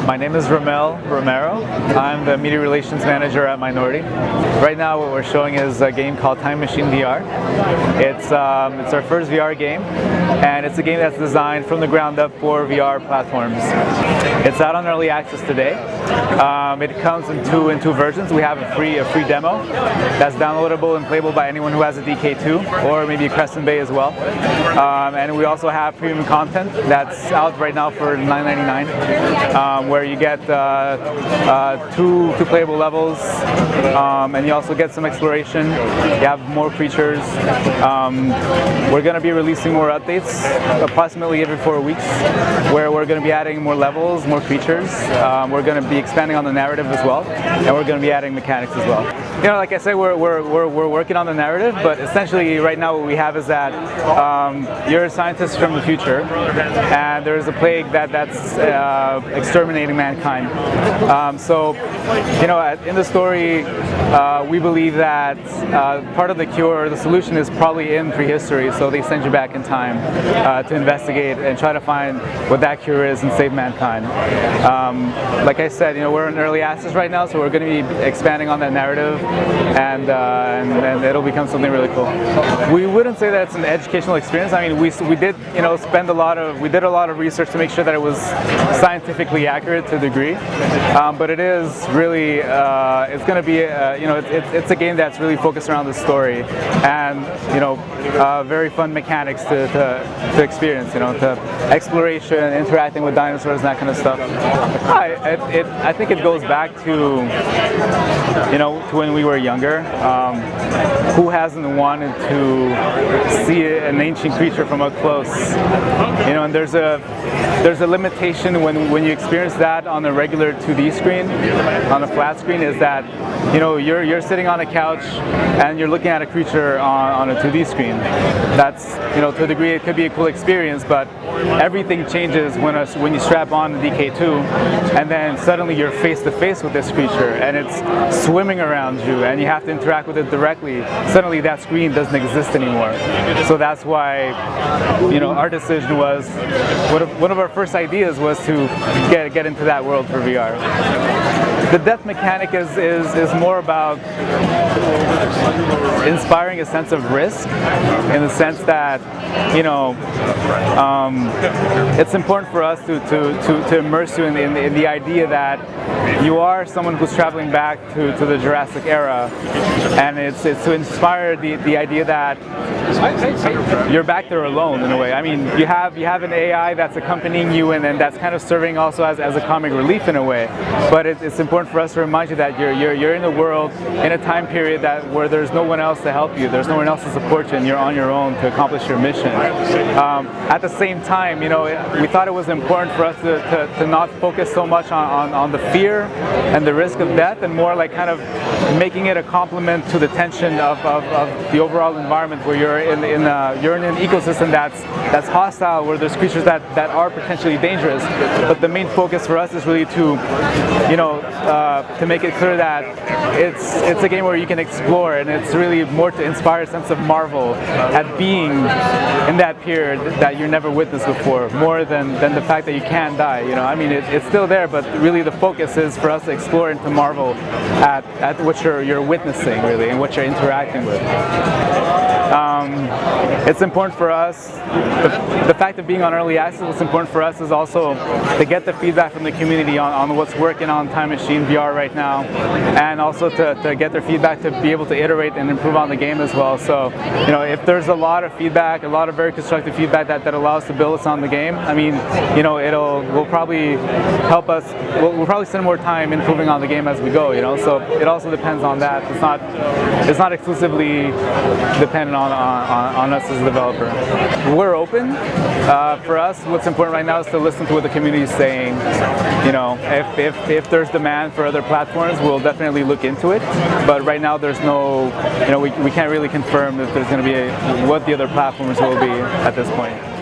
My name is Ramel Romero. I'm the Media Relations Manager at Minority. Right now what we're showing is a game called Time Machine VR. It's our first VR game, and it's a game that's designed from the ground up for VR platforms. It's out on early access today. It comes in two versions. We have a free demo that's downloadable and playable by anyone who has a DK2 or maybe a Crescent Bay as well. And we also have premium content that's out right now for $9.99, where you get two playable levels, and you also get some exploration. You have more creatures. We're going to be releasing more updates approximately every 4 weeks, where we're going to be adding more levels, more creatures. We're going to be expanding on the narrative as well, and we're going to be adding mechanics as well. You know, like I said, we're working on the narrative, but essentially right now what we have is that you're a scientist from the future, and there's a plague that's exterminating mankind. So, you know, in the story, we believe that part of the cure, the solution, is probably in prehistory. So they send you back in time to investigate and try to find what that cure is and save mankind. Like I said, you know, we're in early access right now, so we're going to be expanding on that narrative, and it'll become something really cool. We wouldn't say that it's an educational experience. I mean, we did, you know, we did a lot of research to make sure that it was scientifically accurate to a degree, but it is really, it's going to be, you know, it's a game that's really focused around the story, and, you know, very fun mechanics to experience, you know, to exploration, interacting with dinosaurs and that kind of stuff. I think it goes back to, you know, to when we were younger. Who hasn't wanted to see an ancient creature from up close? You know, and there's a limitation when you experience that on a regular 2D screen, on a flat screen, is that, you know, you're sitting on a couch and you're looking at a creature on a 2D screen. That's, you know, to a degree it could be a cool experience, but everything changes when you strap on the DK2 and then suddenly you're face to face with this creature and it's swimming around you and you have to interact with it directly. Suddenly that screen doesn't exist anymore. So that's why, you know, our decision was, one of our first ideas was to get into that world for VR. The death mechanic is more about inspiring a sense of risk, in the sense that, you know, it's important for us to immerse you in the idea that you are someone who's traveling back to the Jurassic era, and it's to inspire the idea that you're back there alone in a way. I mean, you have an AI that's accompanying you, and that's kind of serving also as a comic relief in a way. But it's important for us to remind you that you're in a world, in a time period where there's no one else to help you, there's no one else to support you, and you're on your own to accomplish your mission. At the same time, you know, we thought it was important for us to not focus so much on the fear and the risk of death, and more like kind of making it a complement to the tension of the overall environment, where you're in an ecosystem that's hostile, where there's creatures that are potentially dangerous. But the main focus for us is really to, you know, to make it clear that it's a game where you can explore, and it's really more to inspire a sense of marvel at being in that period that you never witnessed before, more than the fact that you can die. You know, I mean, it's still there, but really the focus is for us to explore and to marvel at what you're witnessing, really, and what you're interacting with. It's important for us, the fact of being on early access, what's important for us is also to get the feedback from the community on what's working on Time Machine VR right now, and also to get their feedback to be able to iterate and improve on the game as well. So, you know, if there's a lot of feedback, a lot of very constructive feedback that allows us to build us on the game, I mean, you know, will probably help us, we'll probably spend more time improving on the game as we go, you know, so it also depends on that. It's not exclusively dependent on us as a developer. We're open. For us, what's important right now is to listen to what the community is saying. You know, if there's demand for other platforms, we'll definitely look into it. But right now, there's no, you know, we can't really confirm if there's going to be what the other platforms will be at this point.